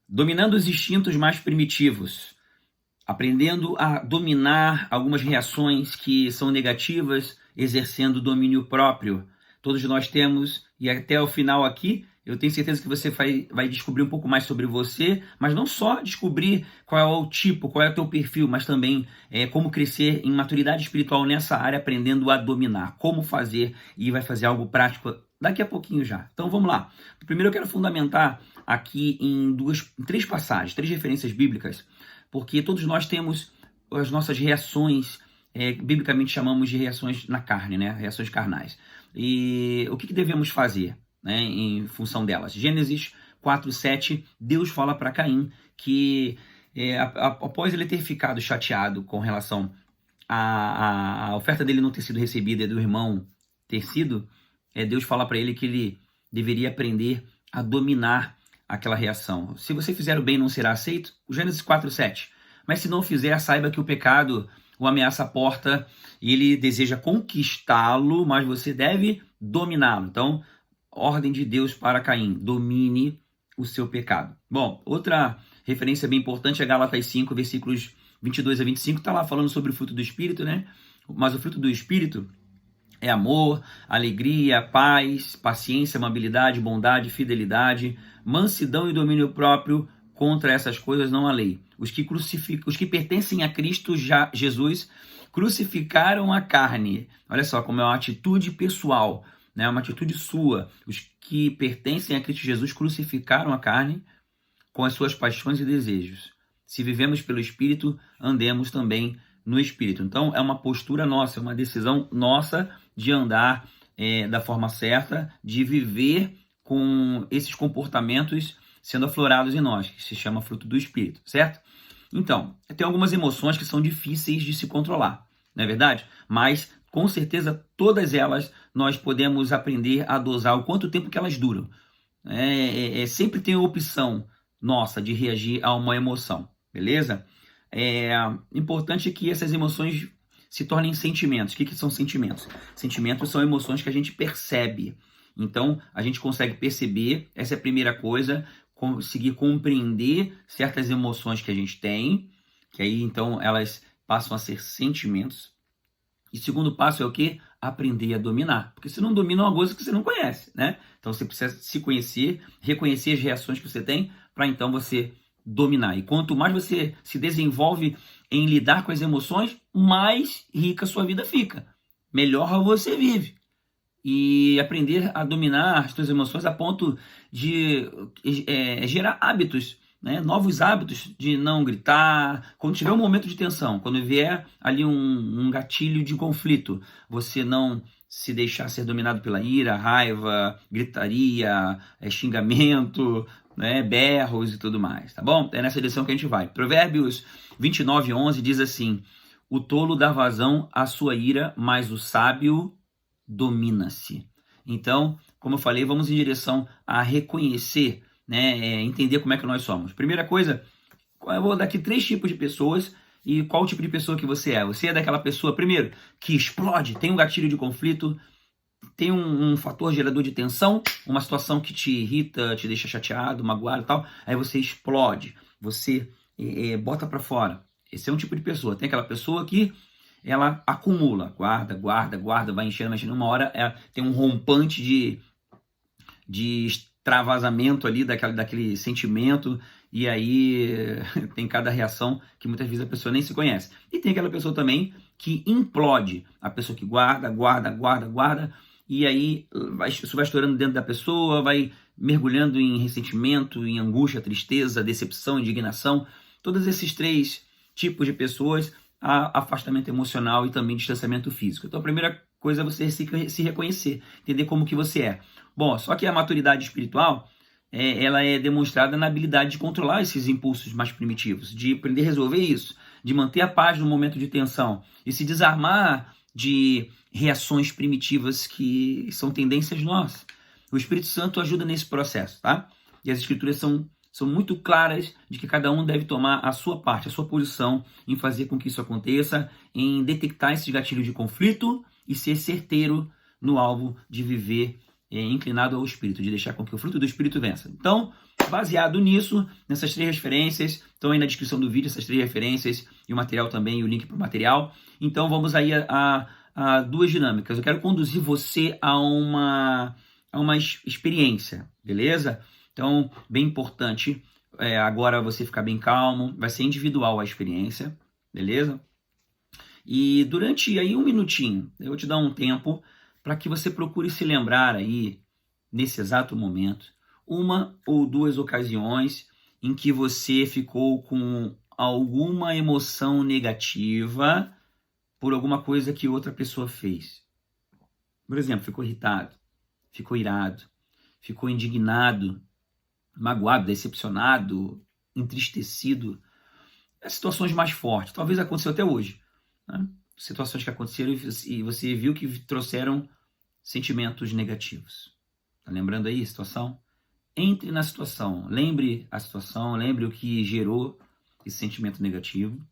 Dominando os instintos mais primitivos, aprendendo a dominar algumas reações que são negativas, exercendo domínio próprio. Todos nós temos, e até o final aqui, eu tenho certeza que você vai descobrir um pouco mais sobre você, mas não só descobrir qual é o tipo, qual é o teu perfil, mas também como crescer em maturidade espiritual nessa área, aprendendo a dominar, como fazer, e vai fazer algo prático daqui a pouquinho já. Então vamos lá. Primeiro eu quero fundamentar aqui em três passagens, três referências bíblicas, porque todos nós temos as nossas reações, biblicamente chamamos de reações na carne, né? Reações carnais. E o que devemos fazer, né, em função delas? Gênesis 4:7, Deus fala para Caim que após ele ter ficado chateado com relação à oferta dele não ter sido recebida e do irmão ter sido, Deus fala para ele que ele deveria aprender a dominar aquela reação. Se você fizer o bem, não será aceito? Gênesis 4:7. Mas se não fizer, saiba que o pecado o ameaça a porta e ele deseja conquistá-lo, mas você deve dominá-lo. Então, ordem de Deus para Caim: domine o seu pecado. Bom, outra referência bem importante é Gálatas 5, versículos 22 a 25. Está lá falando sobre o fruto do Espírito, né? Mas o fruto do Espírito é amor, alegria, paz, paciência, amabilidade, bondade, fidelidade, mansidão e domínio próprio. Contra essas coisas não há lei. Os que pertencem a Cristo Jesus crucificaram a carne. Olha só como é uma atitude pessoal, né? Uma atitude sua. Os que pertencem a Cristo Jesus crucificaram a carne com as suas paixões e desejos. Se vivemos pelo Espírito, andemos também no Espírito. Então é uma postura nossa, é uma decisão nossa de andar da forma certa, de viver com esses comportamentos sendo aflorados em nós, que se chama fruto do Espírito, certo? Então, tem algumas emoções que são difíceis de se controlar, não é verdade? Mas, com certeza, todas elas nós podemos aprender a dosar o quanto tempo que elas duram. Sempre tem a opção nossa de reagir a uma emoção, beleza? Importante que essas emoções se tornem sentimentos. O que são sentimentos? Sentimentos são emoções que a gente percebe. Então, a gente consegue perceber, essa é a primeira coisa, conseguir compreender certas emoções que a gente tem, que aí então elas passam a ser sentimentos. E o segundo passo é o quê? Aprender a dominar. Porque você não domina uma coisa que você não conhece, né? Então você precisa se conhecer, reconhecer as reações que você tem, para então você dominar. E quanto mais você se desenvolve em lidar com as emoções, mais rica a sua vida fica. Melhor você vive. E aprender a dominar as suas emoções a ponto de gerar hábitos, né? Novos hábitos de não gritar. Quando tiver um momento de tensão, quando vier ali um gatilho de conflito, você não se deixar ser dominado pela ira, raiva, gritaria, xingamento, né? Berros e tudo mais, tá bom? É nessa direção que a gente vai. Provérbios 29:11 diz assim: o tolo dá vazão à sua ira, mas o sábio domina-se. Então, como eu falei, vamos em direção a reconhecer, né, entender como é que nós somos. Primeira coisa, eu vou dar aqui 3 tipos de pessoas e qual o tipo de pessoa que você é. Você é daquela pessoa, primeiro, que explode, tem um gatilho de conflito, tem um fator gerador de tensão, uma situação que te irrita, te deixa chateado, magoado e tal, aí você explode, você bota para fora. Esse é um tipo de pessoa. Tem aquela pessoa que ela acumula, guarda, vai enchendo, uma hora tem um rompante de extravasamento ali daquele sentimento, e aí tem cada reação que muitas vezes a pessoa nem se conhece. E tem aquela pessoa também que implode, a pessoa que guarda, e aí isso vai estourando dentro da pessoa, vai mergulhando em ressentimento, em angústia, tristeza, decepção, indignação. Todos esses 3 tipos de pessoas, afastamento emocional e também distanciamento físico. Então a primeira coisa é você se reconhecer, entender como que você é. Bom, só que a maturidade espiritual, ela é demonstrada na habilidade de controlar esses impulsos mais primitivos, de aprender a resolver isso, de manter a paz no momento de tensão e se desarmar de reações primitivas que são tendências nossas. O Espírito Santo ajuda nesse processo, tá? E as escrituras são muito claras de que cada um deve tomar a sua parte, a sua posição em fazer com que isso aconteça, em detectar esses gatilhos de conflito e ser certeiro no alvo de viver inclinado ao Espírito, de deixar com que o fruto do Espírito vença. Então, baseado nisso, nessas 3 referências, estão aí na descrição do vídeo, essas 3 referências e o material também, e o link para o material. Então vamos aí a 2 dinâmicas. Eu quero conduzir você a uma experiência, beleza? Então, bem importante, agora você ficar bem calmo, vai ser individual a experiência, beleza? E durante aí 1 minutinho, eu vou te dar um tempo para que você procure se lembrar aí, nesse exato momento, 1 ou 2 ocasiões em que você ficou com alguma emoção negativa por alguma coisa que outra pessoa fez. Por exemplo, ficou irritado, ficou irado, ficou indignado, magoado, decepcionado, entristecido. As situações mais fortes, talvez aconteceu até hoje, né? Situações que aconteceram e você viu que trouxeram sentimentos negativos. Tá lembrando aí a situação? Entre na situação, lembre a situação, lembre o que gerou esse sentimento negativo.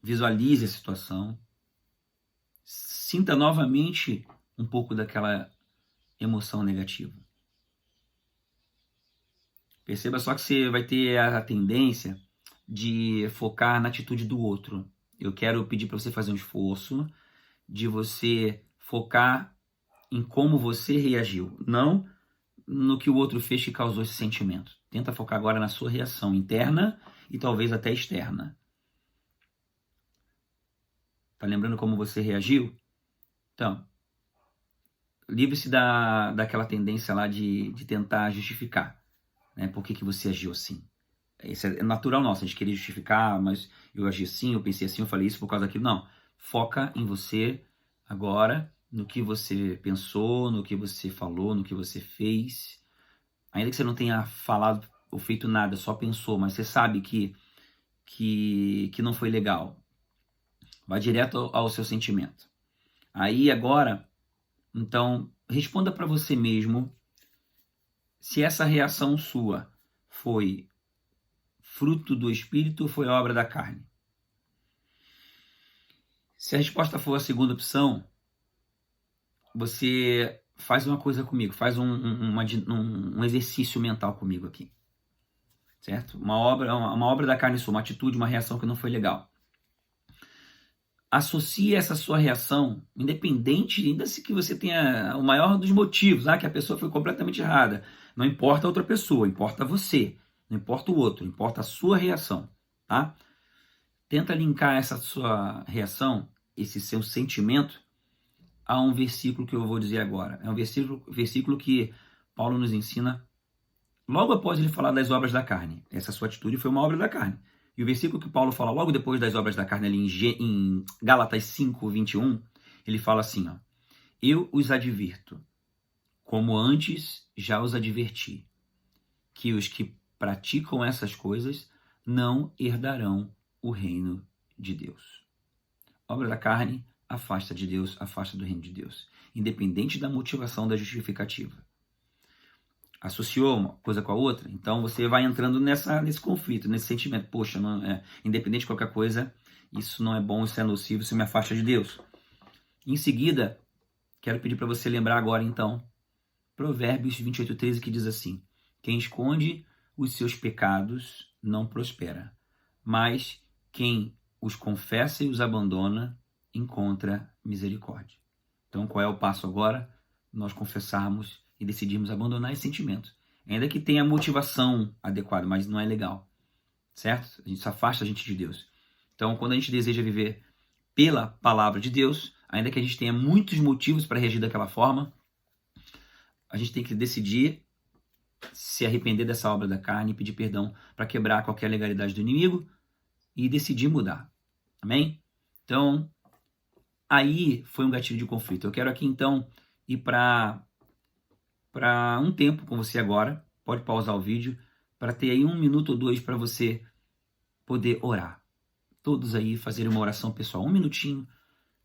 Visualize a situação. Sinta novamente um pouco daquela emoção negativa. Perceba só que você vai ter a tendência de focar na atitude do outro. Eu quero pedir para você fazer um esforço de você focar em como você reagiu, não no que o outro fez que causou esse sentimento. Tenta focar agora na sua reação interna e talvez até externa. Tá lembrando como você reagiu? Então, livre-se daquela tendência lá de tentar justificar, né? Por que você agiu assim. Isso é natural nosso, a gente querer justificar, mas eu agi assim, eu pensei assim, eu falei isso por causa daquilo. Não, foca em você agora, no que você pensou, no que você falou, no que você fez. Ainda que você não tenha falado ou feito nada, só pensou, mas você sabe que não foi legal. Vai direto ao seu sentimento. Aí agora, então, responda para você mesmo se essa reação sua foi fruto do Espírito ou foi obra da carne. Se a resposta for a segunda opção, você faz uma coisa comigo, faz um exercício mental comigo aqui, certo? Uma obra da carne sua, uma atitude, uma reação que não foi legal. Associe essa sua reação, independente, ainda se que você tenha o maior dos motivos, que a pessoa foi completamente errada. Não importa a outra pessoa, importa você. Não importa o outro, importa a sua reação, tá? Tenta linkar essa sua reação, esse seu sentimento, a um versículo que eu vou dizer agora. É um versículo que Paulo nos ensina logo após ele falar das obras da carne. Essa sua atitude foi uma obra da carne. E o versículo que Paulo fala logo depois das obras da carne, ali em Gálatas 5, 21, ele fala assim, ó: eu os advirto, como antes já os adverti, que os que praticam essas coisas não herdarão o reino de Deus. Obra da carne afasta de Deus, afasta do reino de Deus, independente da motivação da justificativa. Associou uma coisa com a outra, então você vai entrando nesse conflito, nesse sentimento. Poxa, independente de qualquer coisa, isso não é bom, isso é nocivo, isso me afasta de Deus. Em seguida, quero pedir para você lembrar agora, então, Provérbios 28:13, que diz assim: quem esconde os seus pecados não prospera, mas quem os confessa e os abandona encontra misericórdia. Então, qual é o passo agora? Nós confessarmos e decidirmos abandonar esse sentimento. Ainda que tenha a motivação adequada, mas não é legal, certo? A gente se afasta a gente de Deus. Então, quando a gente deseja viver pela palavra de Deus, ainda que a gente tenha muitos motivos para reagir daquela forma, a gente tem que decidir se arrepender dessa obra da carne e pedir perdão para quebrar qualquer legalidade do inimigo e decidir mudar. Amém? Então, aí foi um gatilho de conflito. Eu quero aqui, então, ir para um tempo com você agora. Pode pausar o vídeo para ter aí 1 minuto ou 2 para você poder orar. Todos aí fazerem uma oração pessoal, 1 minutinho,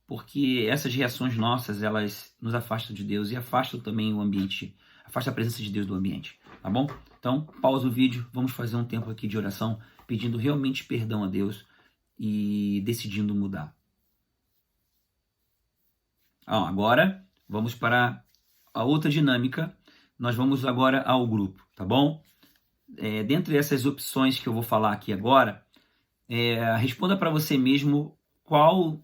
porque essas reações nossas, elas nos afastam de Deus e afastam também o ambiente, afastam a presença de Deus do ambiente, tá bom? Então, pausa o vídeo, vamos fazer um tempo aqui de oração, pedindo realmente perdão a Deus e decidindo mudar. Agora, vamos para a outra dinâmica, nós vamos agora ao grupo, tá bom? Dentre essas opções que eu vou falar aqui agora, responda para você mesmo qual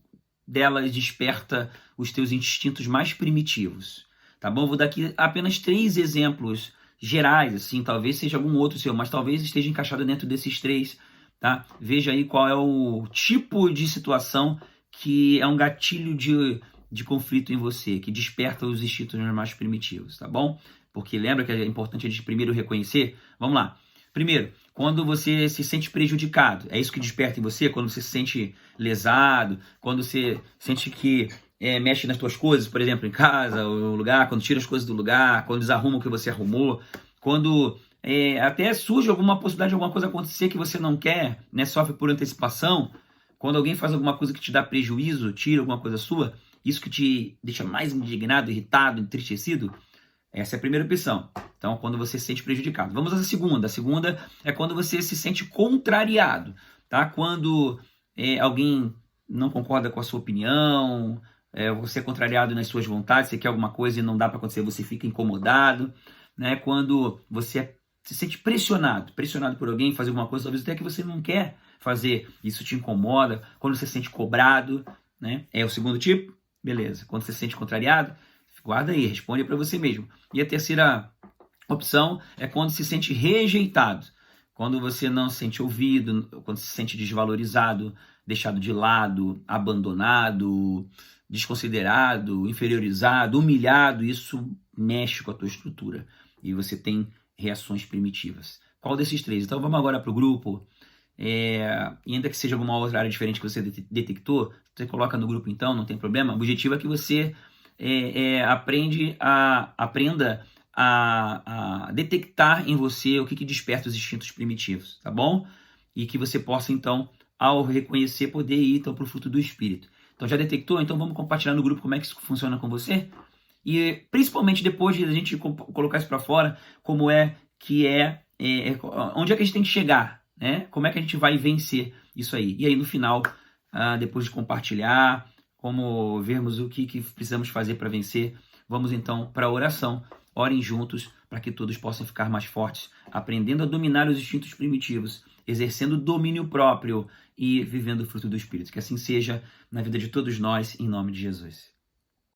delas desperta os teus instintos mais primitivos, tá bom? Vou dar aqui apenas 3 exemplos gerais, assim, talvez seja algum outro seu, mas talvez esteja encaixado dentro desses 3, tá? Veja aí qual é o tipo de situação que é um gatilho de conflito em você, que desperta os instintos mais primitivos, tá bom? Porque lembra que é importante a gente primeiro reconhecer? Vamos lá. Primeiro, quando você se sente prejudicado, é isso que desperta em você? Quando você se sente lesado, quando você sente que mexe nas suas coisas, por exemplo, em casa, ou no lugar, quando tira as coisas do lugar, quando desarruma o que você arrumou, quando até surge alguma possibilidade de alguma coisa acontecer que você não quer, né, sofre por antecipação, quando alguém faz alguma coisa que te dá prejuízo, tira alguma coisa sua, isso que te deixa mais indignado, irritado, entristecido, essa é a primeira opção. Então, quando você se sente prejudicado. Vamos à segunda. A segunda é quando você se sente contrariado, tá? Quando alguém não concorda com a sua opinião, você é contrariado nas suas vontades, você quer alguma coisa e não dá para acontecer, você fica incomodado, né? Quando você se sente pressionado por alguém fazer alguma coisa, talvez até que você não quer fazer, isso te incomoda. Quando você se sente cobrado, né? É o segundo tipo? Beleza. Quando você se sente contrariado, guarda aí, responde para você mesmo. E a terceira opção é quando se sente rejeitado. Quando você não se sente ouvido, quando se sente desvalorizado, deixado de lado, abandonado, desconsiderado, inferiorizado, humilhado, isso mexe com a tua estrutura. E você tem reações primitivas. Qual desses 3? Então vamos agora para o grupo. E ainda que seja alguma outra área diferente que você detectou, você coloca no grupo então, não tem problema. O objetivo é que você aprenda a detectar em você o que desperta os instintos primitivos, tá bom? E que você possa, então, ao reconhecer, poder ir então, para o fruto do Espírito. Então, já detectou? Então, vamos compartilhar no grupo como é que isso funciona com você? E, principalmente, depois de a gente colocar isso para fora, como onde é que a gente tem que chegar, né? Como é que a gente vai vencer isso aí? E aí, no final, depois de compartilhar, como vermos o que precisamos fazer para vencer, vamos então para a oração. Orem juntos para que todos possam ficar mais fortes, aprendendo a dominar os instintos primitivos, exercendo domínio próprio e vivendo o fruto do Espírito. Que assim seja na vida de todos nós, em nome de Jesus.